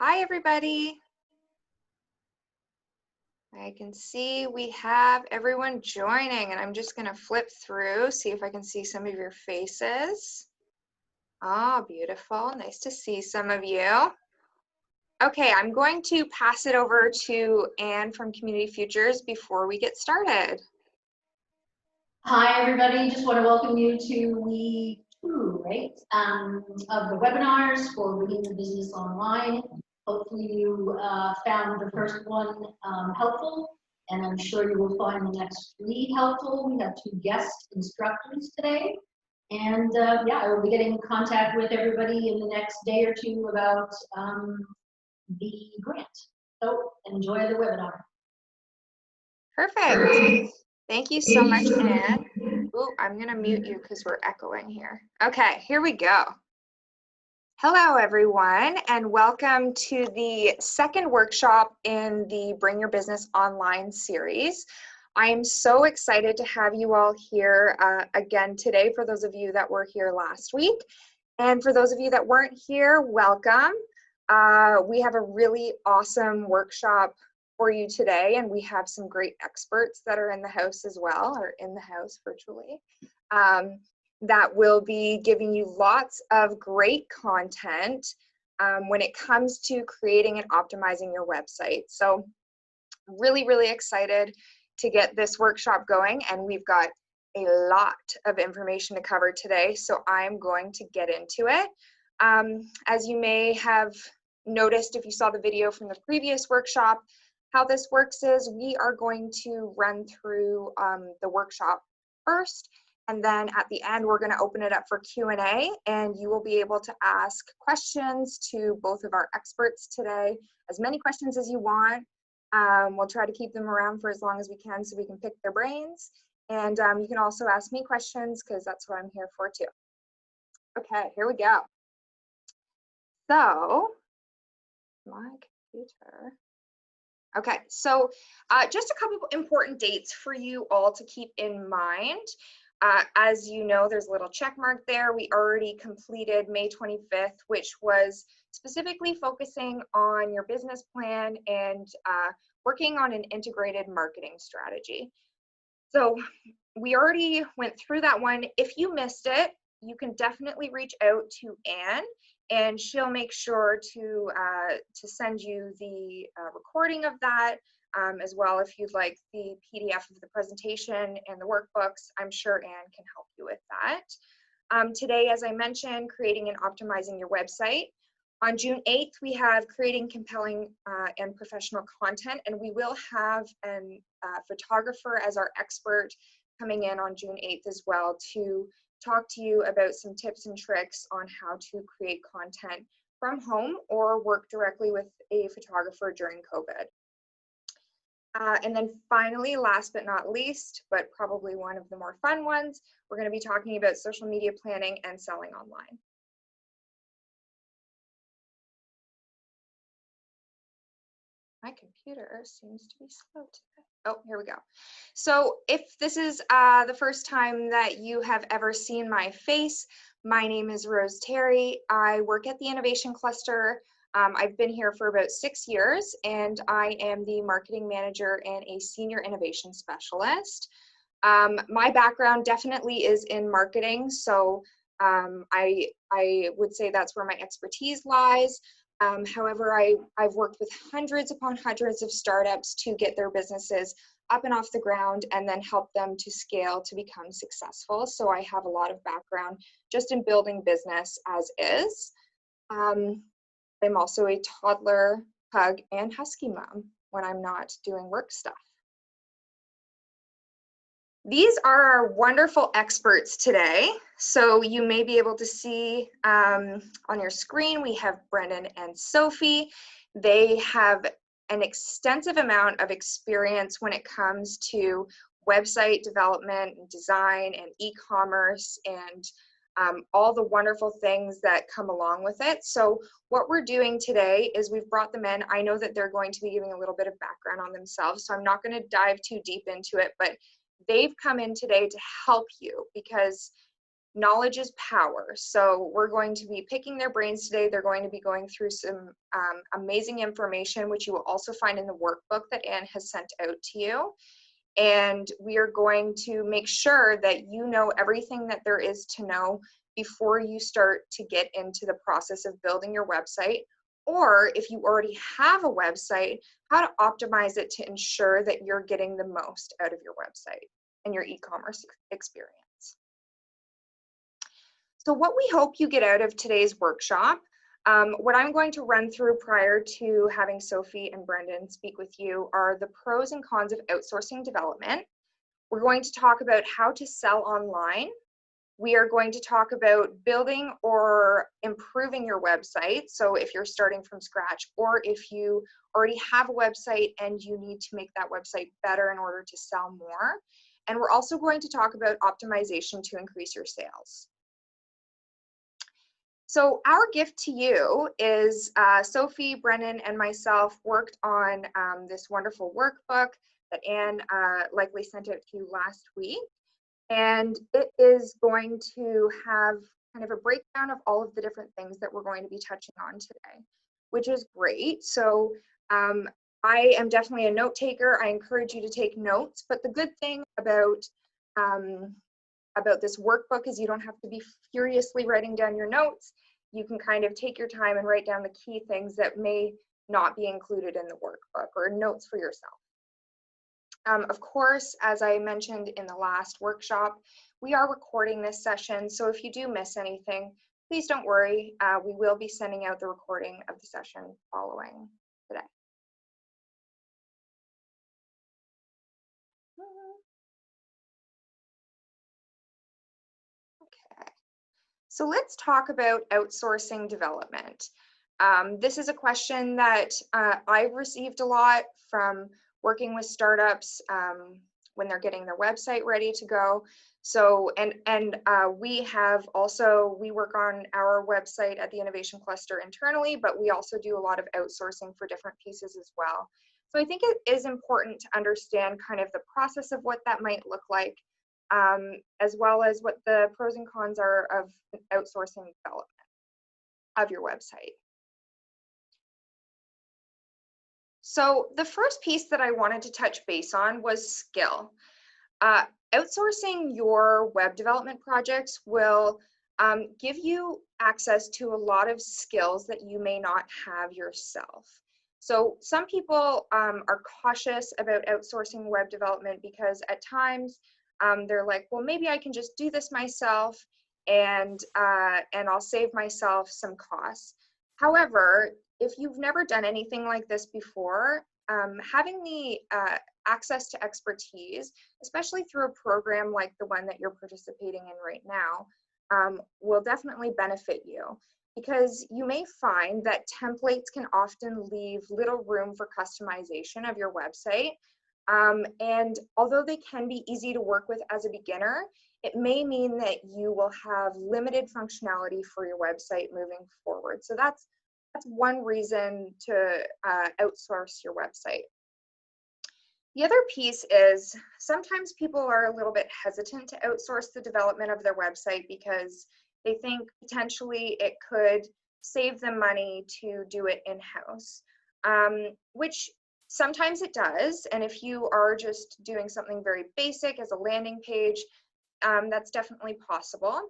Hi, everybody. I can see we have everyone joining, and I'm just going to flip through, see if I can see some of your faces. Oh, beautiful. Nice to see some of you. Okay, I'm going to pass it over to Anne from Community Futures before we get started. Hi, everybody. Just want to welcome you to week 2, right, of the webinars for Bringing the Business Online. Hopefully you found the first one helpful, and I'm sure you will find the next 3 helpful. We have 2 guest instructors today, and yeah, I will be getting in contact with everybody in the next day or 2 about the grant. So enjoy the webinar. Perfect. Thank you so much, Anne. Ooh, I'm going to mute you because we're echoing here. Okay, here we go. Hello, everyone, and welcome to the second workshop in the Bring Your Business Online series. I'm so excited to have you all here again today for those of you that were here last week. And for those of you that weren't here, welcome. We have a really awesome workshop for you today, and we have some great experts that are in the house as well, or in the house virtually. That will be giving you lots of great content when it comes to creating and optimizing your website. So really, really excited to get this workshop going, and we've got a lot of information to cover today, so I'm going to get into it. As you may have noticed if you saw the video from the previous workshop, how this works is we are going to run through the workshop first, and then at the end, we're going to open it up for Q&A, and you will be able to ask questions to both of our experts today, as many questions as you want. We'll try to keep them around for as long as we can so we can pick their brains. And you can also ask me questions because that's what I'm here for too. Okay, here we go. So, my computer. Okay, so just a couple important dates for you all to keep in mind. As you know, there's a little check mark there. We already completed May 25th, which was specifically focusing on your business plan and working on an integrated marketing strategy. So we already went through that one. If you missed it, you can definitely reach out to Anne, and she'll make sure to send you the recording of that. As well, if you'd like the PDF of the presentation and the workbooks, I'm sure Anne can help you with that. Today, as I mentioned, creating and optimizing your website. On June 8th, we have creating compelling and professional content, and we will have a photographer as our expert coming in on June 8th as well to talk to you about some tips and tricks on how to create content from home or work directly with a photographer during COVID. And then finally, last but not least, but probably one of the more fun ones, we're going to be talking about social media planning and selling online. My computer seems to be slow today. Oh, here we go. So if this is the first time that you have ever seen my face, my name is Rose Terry. I work at the Innovation Cluster. I've been here for about 6 years, and I am the marketing manager and a senior innovation specialist. My background definitely is in marketing, so I would say that's where my expertise lies. However, I've worked with hundreds upon hundreds of startups to get their businesses up and off the ground and then help them to scale to become successful. So I have a lot of background just in building business as is. I'm also a toddler, pug, and husky mom when I'm not doing work stuff. These are our wonderful experts today. So you may be able to see on your screen, we have Brendan and Sophie. They have an extensive amount of experience when it comes to website development, design, and e-commerce, and all the wonderful things that come along with it. So what we're doing today is we've brought them in. I know that they're going to be giving a little bit of background on themselves, so I'm not going to dive too deep into it, but they've come in today to help you because knowledge is power. So we're going to be picking their brains today. They're going to be going through some amazing information, which you will also find in the workbook that Anne has sent out to you. And we are going to make sure that you know everything that there is to know before you start to get into the process of building your website. Or if you already have a website, how to optimize it to ensure that you're getting the most out of your website and your e-commerce experience. So what we hope you get out of today's workshop, what I'm going to run through prior to having Sophie and Brendan speak with you are the pros and cons of outsourcing development. We're going to talk about how to sell online. We are going to talk about building or improving your website. So if you're starting from scratch, or if you already have a website and you need to make that website better in order to sell more. And we're also going to talk about optimization to increase your sales. So our gift to you is Sophie, Brennan, and myself worked on this wonderful workbook that Anne likely sent out to you last week. And it is going to have kind of a breakdown of all of the different things that we're going to be touching on today, which is great. So I am definitely a note taker. I encourage you to take notes, but the good thing about this workbook is you don't have to be furiously writing down your notes. You can kind of take your time and write down the key things that may not be included in the workbook or notes for yourself. Of course, as I mentioned in the last workshop, we are recording this session, so if you do miss anything, please don't worry. We will be sending out the recording of the session following today. Okay, so let's talk about outsourcing development. This is a question that I've received a lot from working with startups when they're getting their website ready to go. So, we work on our website at the Innovation Cluster internally, but we also do a lot of outsourcing for different pieces as well. So I think it is important to understand kind of the process of what that might look like, as well as what the pros and cons are of outsourcing development of your website. So the first piece that I wanted to touch base on was skill. Outsourcing your web development projects will give you access to a lot of skills that you may not have yourself. So some people are cautious about outsourcing web development because at times they're like, well, maybe I can just do this myself and I'll save myself some costs. However, if you've never done anything like this before, having the access to expertise, especially through a program like the one that you're participating in right now, will definitely benefit you, because you may find that templates can often leave little room for customization of your website. And although they can be easy to work with as a beginner, it may mean that you will have limited functionality for your website moving forward. So that's one reason to outsource your website. The other piece is sometimes people are a little bit hesitant to outsource the development of their website because they think potentially it could save them money to do it in-house, which sometimes it does. And if you are just doing something very basic as a landing page, that's definitely possible.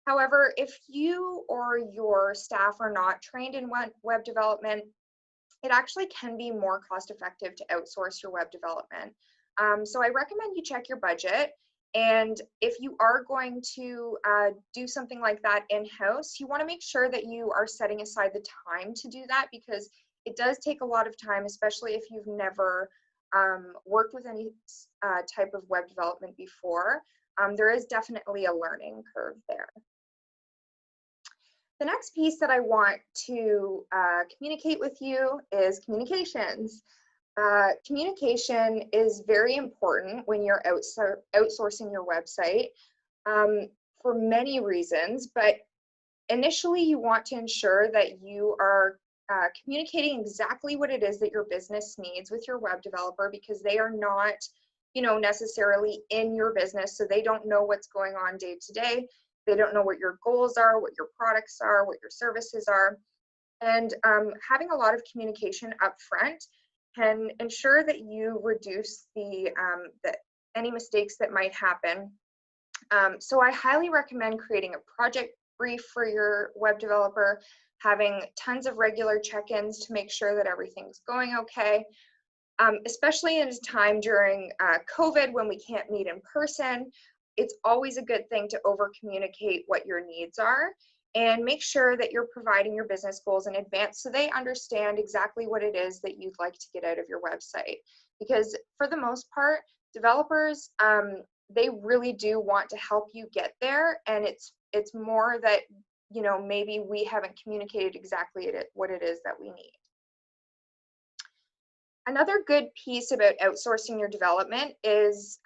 However, if you or your staff are not trained in web development, it actually can be more cost effective to outsource your web development. So I recommend you check your budget. And if you are going to do something like that in-house, you want to make sure that you are setting aside the time to do that, because it does take a lot of time, especially if you've never worked with any type of web development before. There is definitely a learning curve there. The next piece that I want to communicate with you is communications. Communication is very important when you're outsourcing your website for many reasons, but initially you want to ensure that you are communicating exactly what it is that your business needs with your web developer, because they are not, necessarily in your business, so they don't know what's going on day to day. They don't know what your goals are, what your products are, what your services are. And having a lot of communication up front can ensure that you reduce any mistakes that might happen. So I highly recommend creating a project brief for your web developer, having tons of regular check-ins to make sure that everything's going okay, especially in a time during COVID when we can't meet in person. It's always a good thing to over-communicate what your needs are and make sure that you're providing your business goals in advance so they understand exactly what it is that you'd like to get out of your website. Because for the most part, developers, they really do want to help you get there, and it's more that, you know, maybe we haven't communicated exactly what it is that we need. Another good piece about outsourcing your development is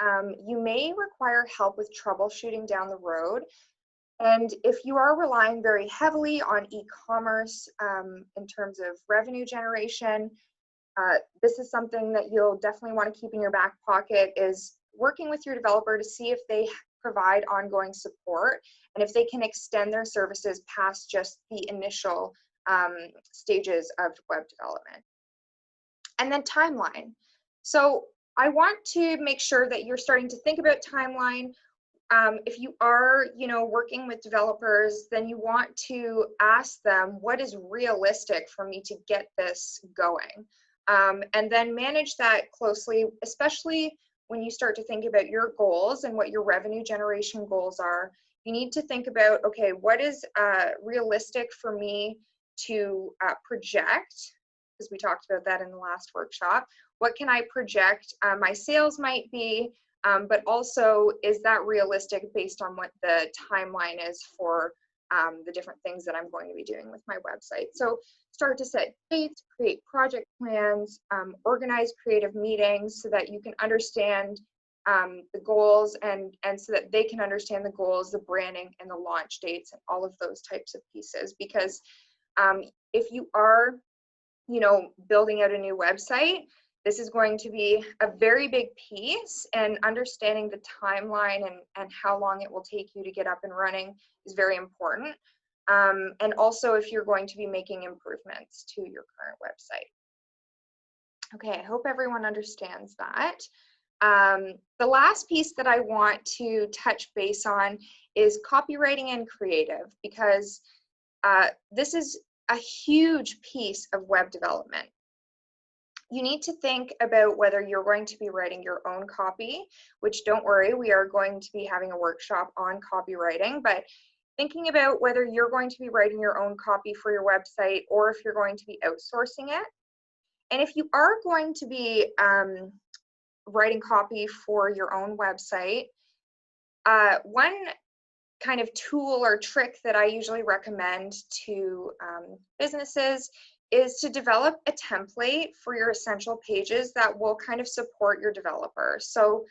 you may require help with troubleshooting down the road. And if you are relying very heavily on e-commerce in terms of revenue generation, this is something that you'll definitely want to keep in your back pocket, is working with your developer to see if they provide ongoing support and if they can extend their services past just the initial stages of web development. And then timeline. So I want to make sure that you're starting to think about timeline. If you are, you know, working with developers, then you want to ask them, what is realistic for me to get this going? And then manage that closely, especially when you start to think about your goals and what your revenue generation goals are. You need to think about, okay, what is realistic for me to project? Because we talked about that in the last workshop. What can I project my sales might be, but also, is that realistic based on what the timeline is for the different things that I'm going to be doing with my website? So start to set dates, create project plans, organize creative meetings so that you can understand the goals and so that they can understand the goals, the branding, and the launch dates, and all of those types of pieces. Because if you are, you know, building out a new website, this is going to be a very big piece, and understanding the timeline and how long it will take you to get up and running is very important. And also if you're going to be making improvements to your current website. Okay, I hope everyone understands that. The last piece that I want to touch base on is copywriting and creative, because this is a huge piece of web development. You need to think about whether you're going to be writing your own copy, which, don't worry, we are going to be having a workshop on copywriting, but thinking about whether you're going to be writing your own copy for your website or if you're going to be outsourcing it. And if you are going to be writing copy for your own website, one kind of tool or trick that I usually recommend to businesses is to develop a template for your essential pages that will kind of support your developer. So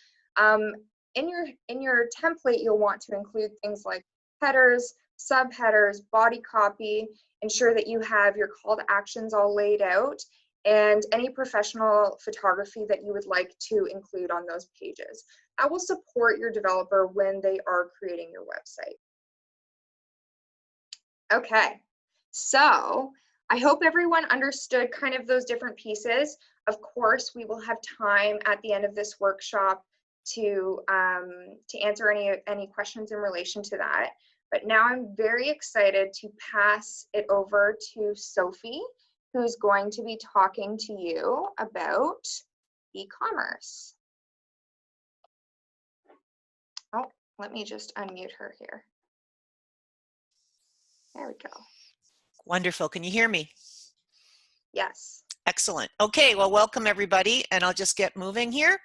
in your template, you'll want to include things like headers, subheaders, body copy, ensure that you have your call to actions all laid out, and any professional photography that you would like to include on those pages. That will support your developer when they are creating your website. Okay, so I hope everyone understood kind of those different pieces. Of course, we will have time at the end of this workshop to answer any questions in relation to that. But now I'm very excited to pass it over to Sophie, who's going to be talking to you about e-commerce. Oh, let me just unmute her here. There we go. Wonderful. Can you hear me? Yes. Excellent. Okay, well, welcome everybody, and I'll just get moving here.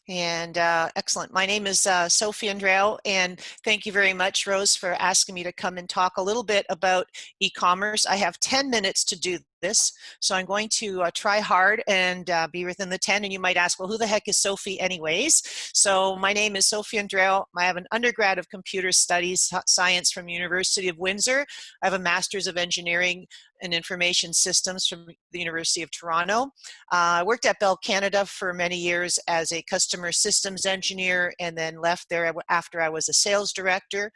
And excellent. My name is Sophie Andreu, and thank you very much, Rose, for asking me to come and talk a little bit about e-commerce. I have 10 minutes to do this. So I'm going to try hard and be within the 10. And you might ask, well, who the heck is Sophie anyways? So my name is Sophie Andreu. I have an undergrad of computer studies science from University of Windsor. I have a master's of engineering and information systems from the University of Toronto. I worked at Bell Canada for many years as a customer systems engineer and then left there after I was a sales director.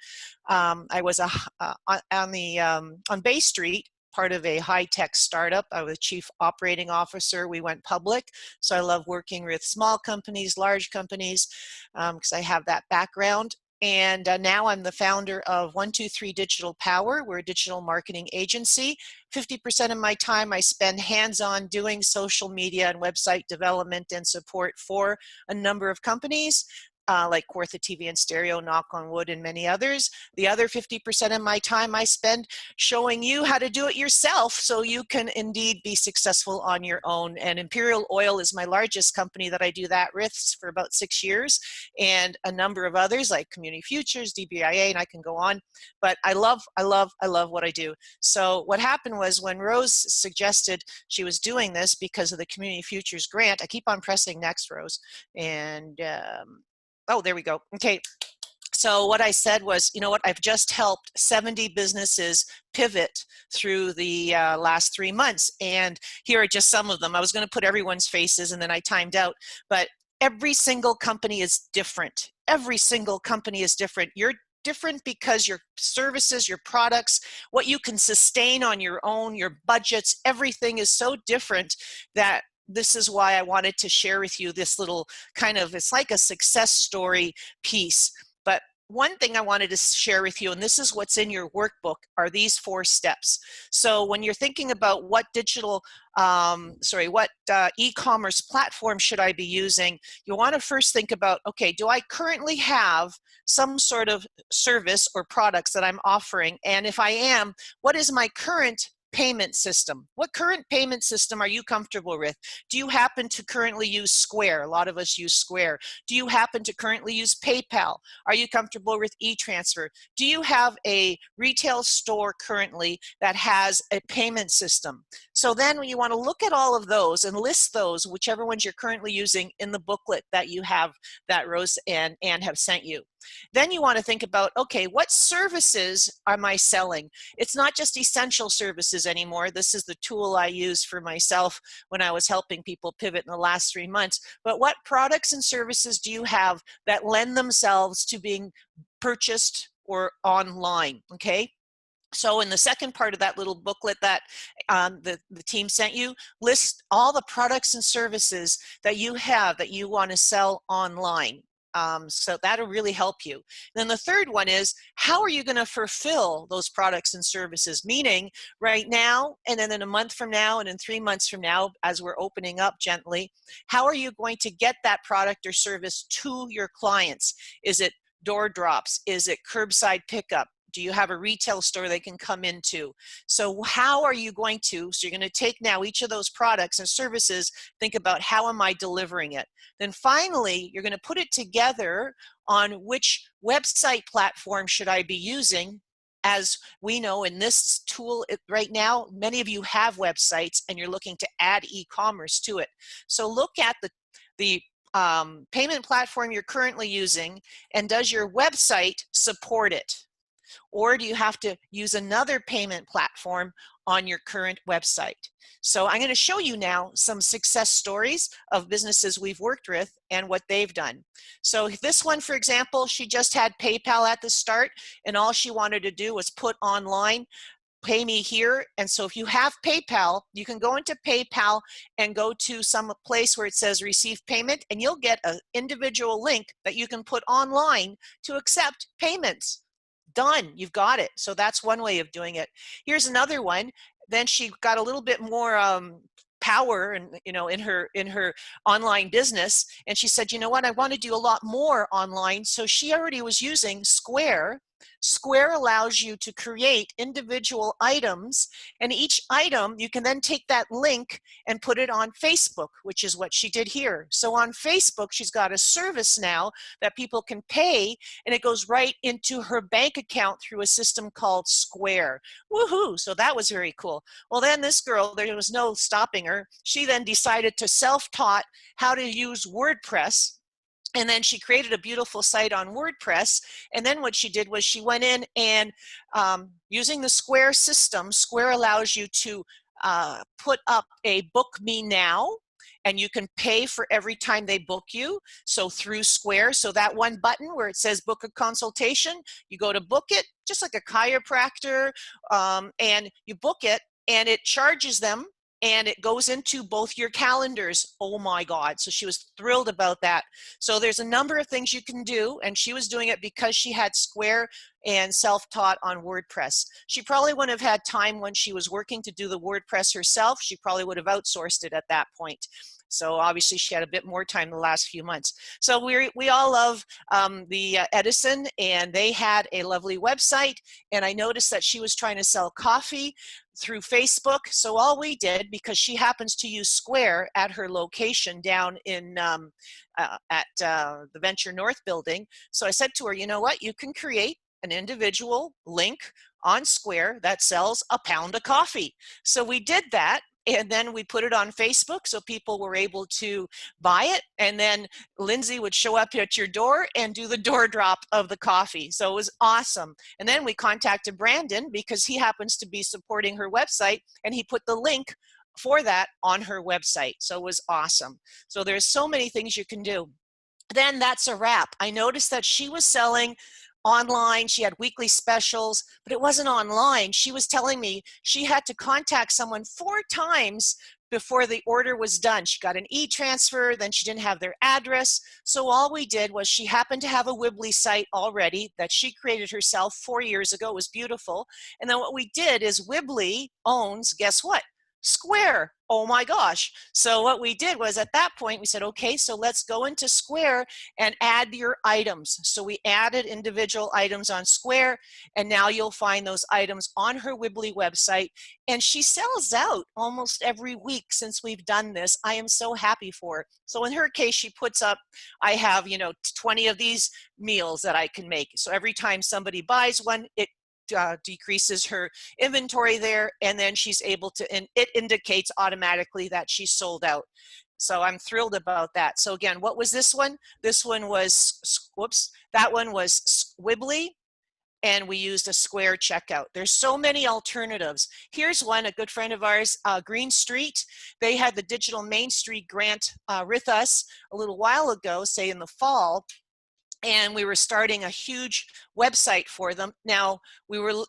I was on Bay Street, part of a high-tech startup. I was chief operating officer. We went public. So I love working with small companies, large companies, because I have that background. And now I'm the founder of 123 Digital Power. We're a digital marketing agency. 50% of my time I spend hands-on doing social media and website development and support for a number of companies. Like Kawartha TV and Stereo, Knock on Wood, and many others. The other 50% of my time I spend showing you how to do it yourself so you can indeed be successful on your own. And Imperial Oil is my largest company that I do that with for about 6 years, and a number of others like Community Futures, DBIA, and I can go on. But I love what I do. So what happened was when Rose suggested she was doing this because of the Community Futures grant, I keep on pressing next, Rose, and oh, there we go. Okay. So what I said was, you know what, I've just helped 70 businesses pivot through the last 3 months. And here are just some of them. I was going to put everyone's faces and then I timed out, but every single company is different. Every single company is different. You're different because your services, your products, what you can sustain on your own, your budgets, everything is so different that this is why I wanted to share with you this little kind of, it's like a success story piece. But one thing I wanted to share with you, and this is what's in your workbook, are these 4 steps. So when you're thinking about what e-commerce platform should I be using, you want to first think about, okay, do I currently have some sort of service or products that I'm offering? And if I am, what is my current payment system? What current payment system are you comfortable with? Do you happen to currently use Square? A lot of us use Square. Do you happen to currently use PayPal? Are you comfortable with e-transfer? Do you have a retail store currently that has a payment system? So then you want to look at all of those and list those, whichever ones you're currently using, in the booklet that you have that Rose and Ann have sent you. Then you want to think about, okay, what services am I selling? It's not just essential services anymore. This is the tool I used for myself when I was helping people pivot in the last 3 months. But what products and services do you have that lend themselves to being purchased or online, okay? So in the second part of that little booklet that the team sent you, list all the products and services that you have that you want to sell online. So that'll really help you. Then the third one is, how are you going to fulfill those products and services? Meaning right now, and then in a month from now, and in 3 months from now, as we're opening up gently, how are you going to get that product or service to your clients? Is it door drops? Is it curbside pickup? Do you have a retail store they can come into? So how are you going to, so you're going to take now each of those products and services, think about how am I delivering it? Then finally, you're going to put it together on which website platform should I be using. As we know in this tool right now, many of you have websites and you're looking to add e-commerce to it. So look at the payment platform you're currently using, and does your website support it? Or do you have to use another payment platform on your current website? So I'm going to show you now some success stories of businesses we've worked with and what they've done. So this one, for example, she just had PayPal at the start, and all she wanted to do was put online, pay me here. And so if you have PayPal, you can go into PayPal and go to some place where it says receive payment, and you'll get an individual link that you can put online to accept payments. Done, you've got it. So that's one way of doing it. Here's another one. Then she got a little bit more power and in her online business, and she said, you know what, I want to do a lot more online. So she already was using Square Square allows you to create individual items, and each item, you can then take that link and put it on Facebook, which is what she did here. So on Facebook, she's got a service now that people can pay, and it goes right into her bank account through a system called Square. Woohoo! So that was very cool. Well, then this girl, there was no stopping her. She then decided to self-taught how to use WordPress. And then she created a beautiful site on WordPress. And then what she did was she went in and using the Square system, Square allows you to put up a book me now, and you can pay for every time they book you. So through Square, so that one button where it says book a consultation, you go to book it, just like a chiropractor, and you book it, and it charges them, and it goes into both your calendars. Oh my God. So she was thrilled about that. So there's a number of things you can do, and she was doing it because she had Square and self-taught on WordPress. She probably wouldn't have had time when she was working to do the WordPress herself. She probably would have outsourced it at that point. So obviously she had a bit more time the last few months. So we all love the Edison, and they had a lovely website. And I noticed that she was trying to sell coffee through Facebook. So all we did, because she happens to use Square at her location down in at the Venture North building. So I said to her, you know what, you can create an individual link on Square that sells a pound of coffee. So we did that. And then we put it on Facebook so people were able to buy it. And then Lindsay would show up at your door and do the door drop of the coffee. So it was awesome. And then we contacted Brandon because he happens to be supporting her website, and he put the link for that on her website. So it was awesome. So there's so many things you can do. Then that's a wrap. I noticed that she was selling online. She had weekly specials, but it wasn't online. She was telling me she had to contact someone 4 times before the order was done. She got an e-transfer, then she didn't have their address. So all we did was, she happened to have a Weebly site already that she created herself 4 years ago. It was beautiful. And then what we did is, Weebly owns, guess what? Square. Oh my gosh. So what we did was, at that point we said, okay, so let's go into Square and add your items. So we added individual items on Square, and now you'll find those items on her Weebly website. And she sells out almost every week since we've done this. I am so happy for her. So in her case, she puts up, I have 20 of these meals that I can make. So every time somebody buys one, it decreases her inventory there, and then she's able to, and it indicates automatically that she's sold out. So I'm thrilled about that. So again, what was this one? This one was, whoops, that one was Weebly, and we used a Square checkout. There's so many alternatives. Here's one, a good friend of ours, Green Street. They had the Digital Main Street grant with us a little while ago, say in the fall. And we were starting a huge website for them. Now,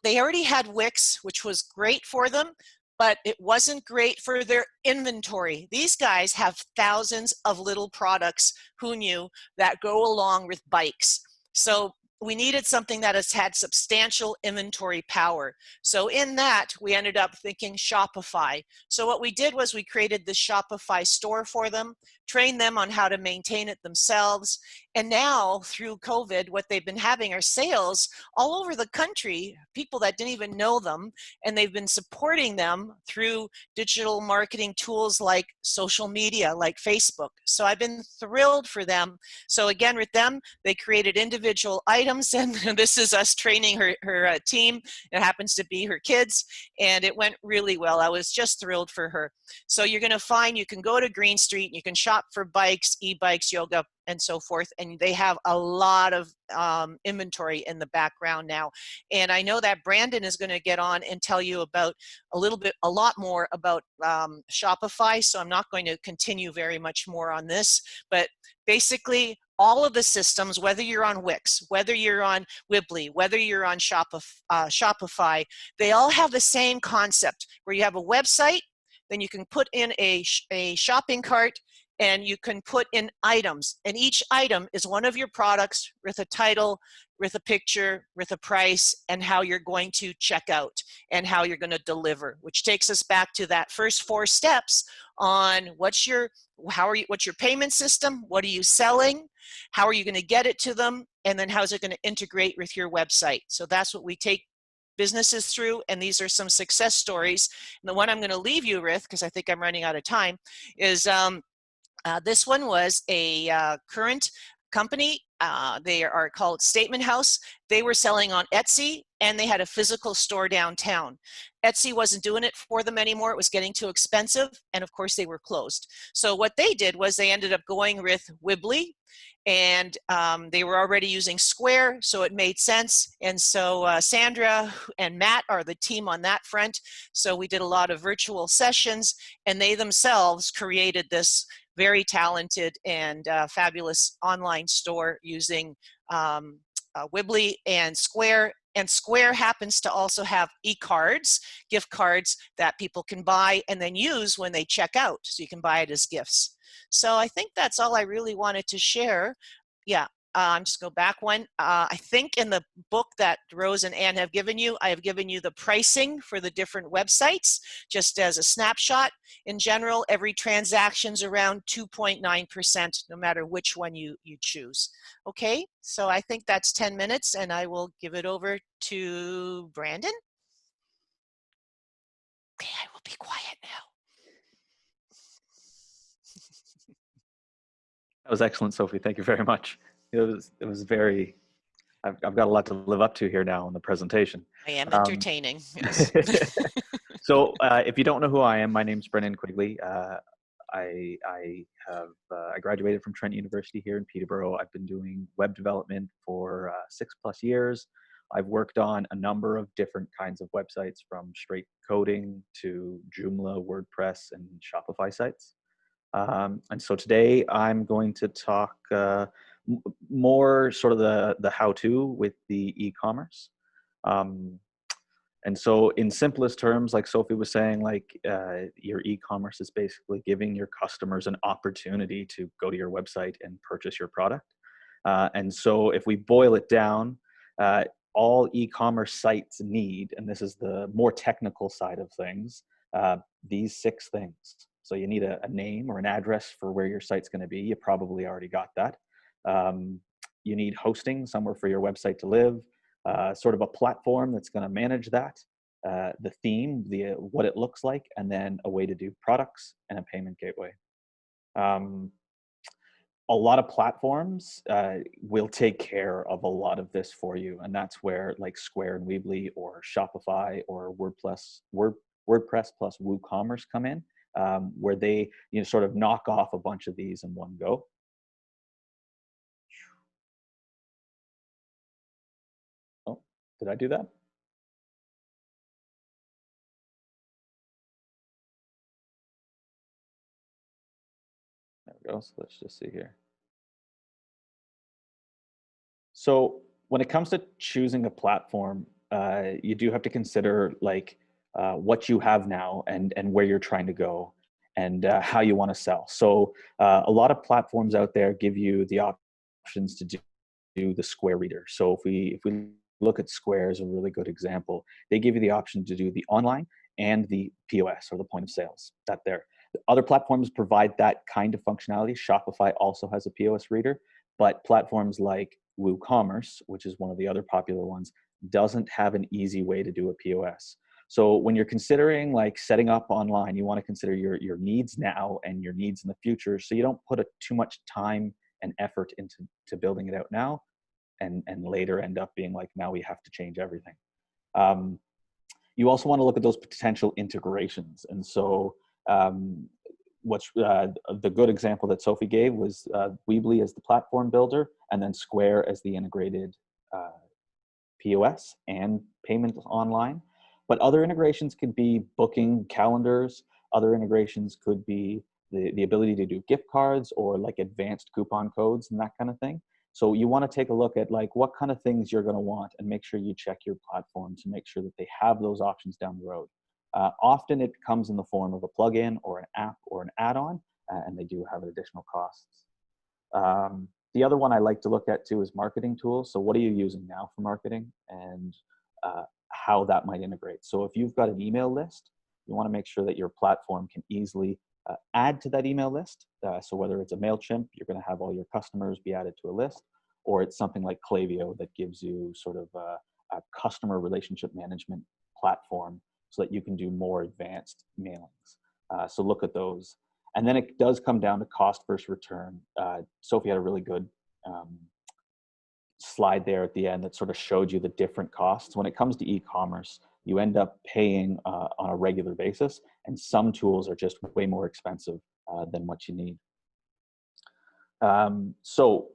they already had Wix, which was great for them, but it wasn't great for their inventory. These guys have thousands of little products, who knew, that go along with bikes. So we needed something that has had substantial inventory power. So in that, we ended up thinking Shopify. So what we did was, we created the Shopify store for them, trained them on how to maintain it themselves. And now, through COVID, what they've been having are sales all over the country, people that didn't even know them, and they've been supporting them through digital marketing tools like social media, like Facebook. So I've been thrilled for them. So again, with them, they created individual items, and this is us training her team. It happens to be her kids, and it went really well. I was just thrilled for her. So you're going to find, you can go to Green Street, and you can shop for bikes, e-bikes, yoga, and so forth, and they have a lot of inventory in the background now. And I know that Brandon is going to get on and tell you about a lot more about Shopify, so I'm not going to continue very much more on this, but basically all of the systems, whether you're on Wix, whether you're on Weebly, whether you're on Shopify, they all have the same concept, where you have a website, then you can put in a shopping cart, and you can put in items, and each item is one of your products with a title, with a picture, with a price, and how you're going to check out and how you're going to deliver, which takes us back to that first 4 steps on what's your payment system, what are you selling, how are you going to get it to them, and then how's it going to integrate with your website. So that's what we take businesses through, and these are some success stories. And the one I'm going to leave you with, because I think I'm running out of time, is this one was a current company. They are called Statement House. They were selling on Etsy, and they had a physical store downtown. Etsy wasn't doing it for them anymore. It was getting too expensive, and of course they were closed. So what they did was they ended up going with Weebly, and they were already using Square, so it made sense. And so Sandra and Matt are the team on that front. So we did a lot of virtual sessions, and they themselves created this very talented and fabulous online store using Weebly and Square. And Square happens to also have e-cards, gift cards that people can buy and then use when they check out. So you can buy it as gifts. So I think that's all I really wanted to share. Yeah, I'm just go back one. I think in the book that Rose and Ann have given you, I have given you the pricing for the different websites, just as a snapshot. In general, every transaction's around 2.9%, no matter which one you choose. Okay, so I think that's 10 minutes, and I will give it over to Brandon. Okay, I will be quiet now. That was excellent, Sophie. Thank you very much. It was very, I've got a lot to live up to here now in the presentation. I am entertaining. Yes. So if you don't know who I am, my name's Brendan Quigley. I graduated from Trent University here in Peterborough. I've been doing web development for 6+ years. I've worked on a number of different kinds of websites, from straight coding to Joomla, WordPress, and Shopify sites. And so today I'm going to talk more sort of the how-to with the e-commerce. And so in simplest terms, like Sophie was saying, like your e-commerce is basically giving your customers an opportunity to go to your website and purchase your product. And so if we boil it down, all e-commerce sites need, and this is the more technical side of things, these 6 things. So you need a name or an address for where your site's going to be. You probably already got that. You need hosting, somewhere for your website to live, sort of a platform that's going to manage that, the theme, what it looks like, and then a way to do products and a payment gateway. A lot of platforms will take care of a lot of this for you, and that's where like Square and Weebly or Shopify or WordPress plus WooCommerce come in. Where they sort of knock off a bunch of these in one go. Oh, did I do that? There we go. So let's just see here. So when it comes to choosing a platform, you do have to consider like what you have now and where you're trying to go and how you want to sell. So a lot of platforms out there give you the options to do the Square Reader. So if we look at Square as a really good example, they give you the option to do the online and the POS, or the point of sales, that there. Other platforms provide that kind of functionality. Shopify also has a POS reader, but platforms like WooCommerce, which is one of the other popular ones, doesn't have an easy way to do a POS. So when you're considering like setting up online, you want to consider your needs now and your needs in the future, so you don't put too much time and effort into building it out now and later end up being like, now we have to change everything. You also want to look at those potential integrations. And so what's the good example that Sophie gave was Weebly as the platform builder, and then Square as the integrated POS and payment online. But other integrations could be booking calendars. Other integrations could be the ability to do gift cards or like advanced coupon codes and that kind of thing. So you want to take a look at like what kind of things you're going to want and make sure you check your platform to make sure that they have those options down the road. Often it comes in the form of a plugin or an app or an add-on, and they do have additional costs. The other one I like to look at too is marketing tools. So what are you using now for marketing, and how that might integrate. So if you've got an email list, you want to make sure that your platform can easily add to that email list. So whether it's a MailChimp, you're going to have all your customers be added to a list, or it's something like Klaviyo that gives you sort of a customer relationship management platform so that you can do more advanced mailings. So look at those. And then it does come down to cost versus return. Sophie had a really good slide there at the end that sort of showed you the different costs. When it comes to e-commerce, you end up paying on a regular basis, and some tools are just way more expensive than what you need. So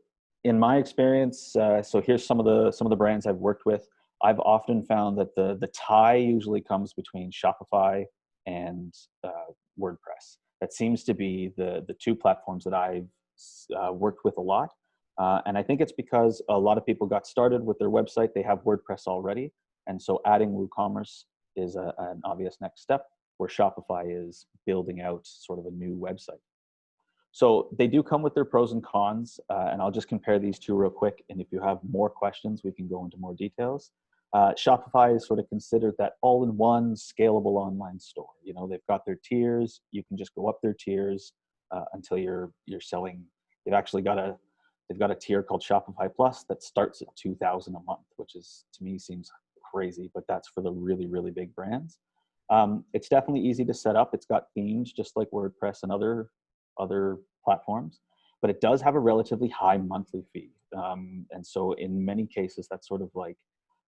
in my experience, so here's some of the brands I've worked with. I've often found that the tie usually comes between Shopify and WordPress. That seems to be the two platforms that I've worked with a lot. And I think it's because a lot of people got started with their website. They have WordPress already. And so adding WooCommerce is an obvious next step, where Shopify is building out sort of a new website. So they do come with their pros and cons, and I'll just compare these two real quick. And if you have more questions, we can go into more details. Shopify is sort of considered that all-in-one scalable online store. You know, they've got their tiers. You can just go up their tiers until you're selling. They've got a tier called Shopify Plus that starts at $2,000 a month, which is, to me, seems crazy, but that's for the really, really big brands. It's definitely easy to set up. It's got themes just like WordPress and other platforms, but it does have a relatively high monthly fee. And so in many cases, that's sort of like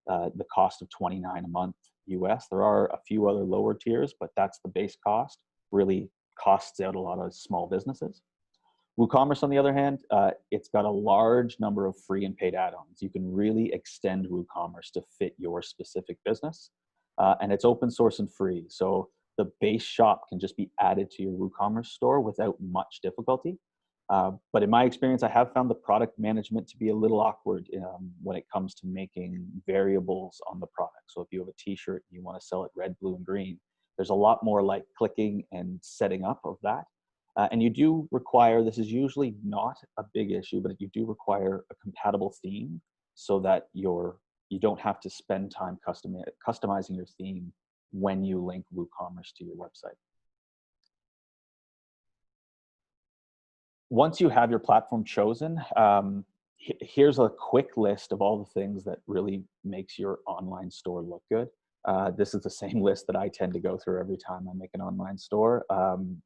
the cost of $29 a month US. There are a few other lower tiers, but that's the base cost. Really costs out a lot of small businesses. WooCommerce, on the other hand, it's got a large number of free and paid add-ons. You can really extend WooCommerce to fit your specific business. And it's open source and free. So the base shop can just be added to your WooCommerce store without much difficulty. But in my experience, I have found the product management to be a little awkward when it comes to making variables on the product. So if you have a t-shirt and you want to sell it red, blue, and green, there's a lot more like clicking and setting up of that. And you do require, this is usually not a big issue, but you do require a compatible theme so that you don't have to spend time customizing your theme when you link WooCommerce to your website. Once you have your platform chosen, here's a quick list of all the things that really makes your online store look good. This is the same list that I tend to go through every time I make an online store. And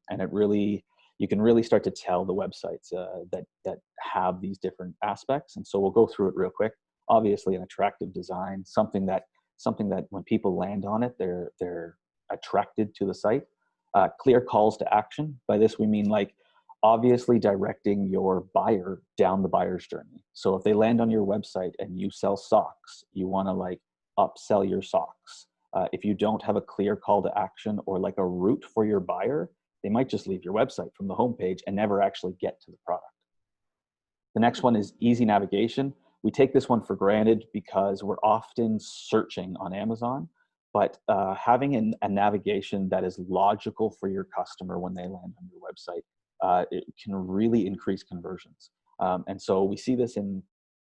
you can really start to tell the websites that have these different aspects. And so we'll go through it real quick. Obviously, an attractive design, something that when people land on it, they're attracted to the site. Clear calls to action. By this, we mean like obviously directing your buyer down the buyer's journey. So if they land on your website and you sell socks, you want to like upsell your socks. If you don't have a clear call to action or like a route for your buyer, they might just leave your website from the homepage and never actually get to the product. The next one is easy navigation. We take this one for granted because we're often searching on Amazon, but having a navigation that is logical for your customer when they land on your website, it can really increase conversions. And so we see this in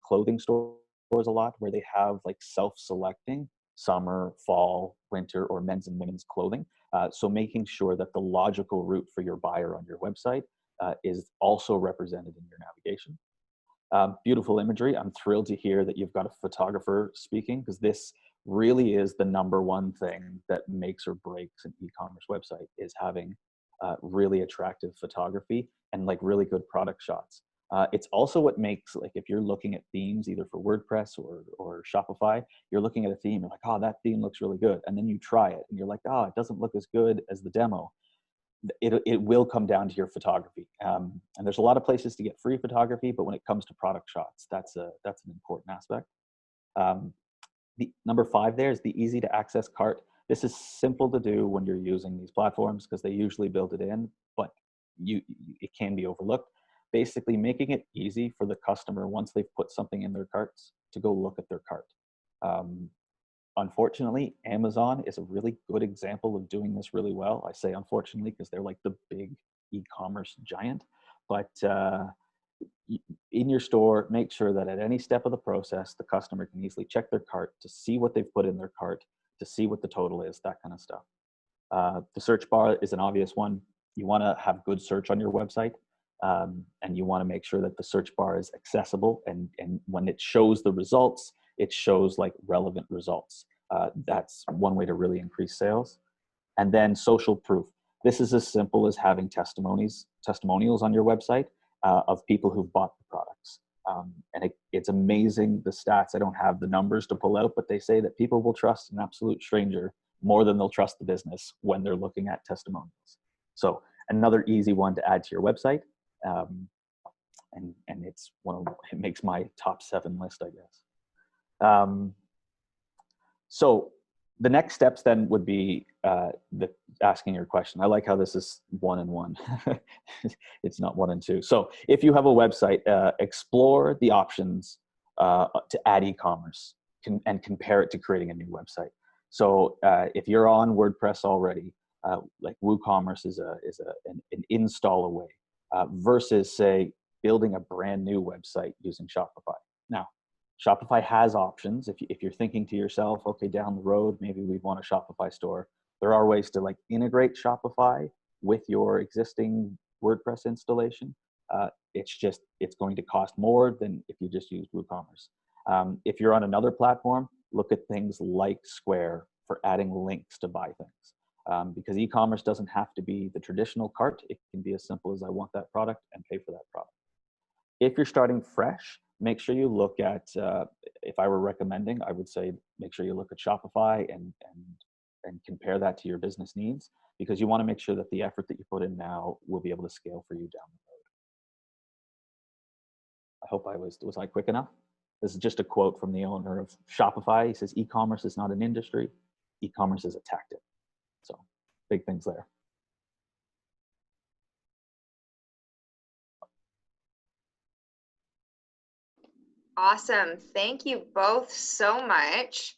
clothing stores a lot, where they have like self-selecting summer, fall, winter, or men's and women's clothing. So making sure that the logical route for your buyer on your website is also represented in your navigation. Beautiful imagery. I'm thrilled to hear that you've got a photographer speaking, because this really is the number one thing that makes or breaks an e-commerce website, is having really attractive photography and like really good product shots. It's also what makes, like, if you're looking at themes either for WordPress or Shopify, you're looking at a theme, you're like, oh, that theme looks really good. And then you try it and you're like, oh, it doesn't look as good as the demo. It will come down to your photography. And there's a lot of places to get free photography, but when it comes to product shots, that's an important aspect. The number 5 there is the easy to access cart. This is simple to do when you're using these platforms because they usually build it in, but it can be overlooked. Basically making it easy for the customer, once they've put something in their carts, to go look at their cart. Unfortunately, Amazon is a really good example of doing this really well. I say unfortunately because they're like the big e-commerce giant, but in your store, make sure that at any step of the process, the customer can easily check their cart to see what they've put in their cart, to see what the total is, that kind of stuff. The search bar is an obvious one. You want to have good search on your website, and you want to make sure that the search bar is accessible, and when it shows the results, it shows like relevant results. That's one way to really increase sales. And then social proof. This is as simple as having testimonials on your website of people who've bought the products. And it's amazing, the stats. I don't have the numbers to pull out, but they say that people will trust an absolute stranger more than they'll trust the business when they're looking at testimonials. So another easy one to add to your website. And it's it makes my top 7 list, I guess. So the next steps then would be asking your question. I like how this is 1 and 1. It's not 1 and 2. So if you have a website, explore the options to add e-commerce and compare it to creating a new website. So if you're on WordPress already, like WooCommerce is an install away versus, say, building a brand new website using Shopify. Now, Shopify has options. If you're thinking to yourself, okay, down the road, maybe we want a Shopify store, there are ways to like integrate Shopify with your existing WordPress installation. It's going to cost more than if you just used WooCommerce. If you're on another platform, look at things like Square for adding links to buy things. Because e-commerce doesn't have to be the traditional cart. It can be as simple as I want that product and pay for that product. If you're starting fresh, make sure you look at, if I were recommending, I would say make sure you look at Shopify and compare that to your business needs, because you want to make sure that the effort that you put in now will be able to scale for you down the road. I hope was I quick enough? This is just a quote from the owner of Shopify. He says, e-commerce is not an industry, e-commerce is a tactic. So big things there. Awesome. Thank you both so much.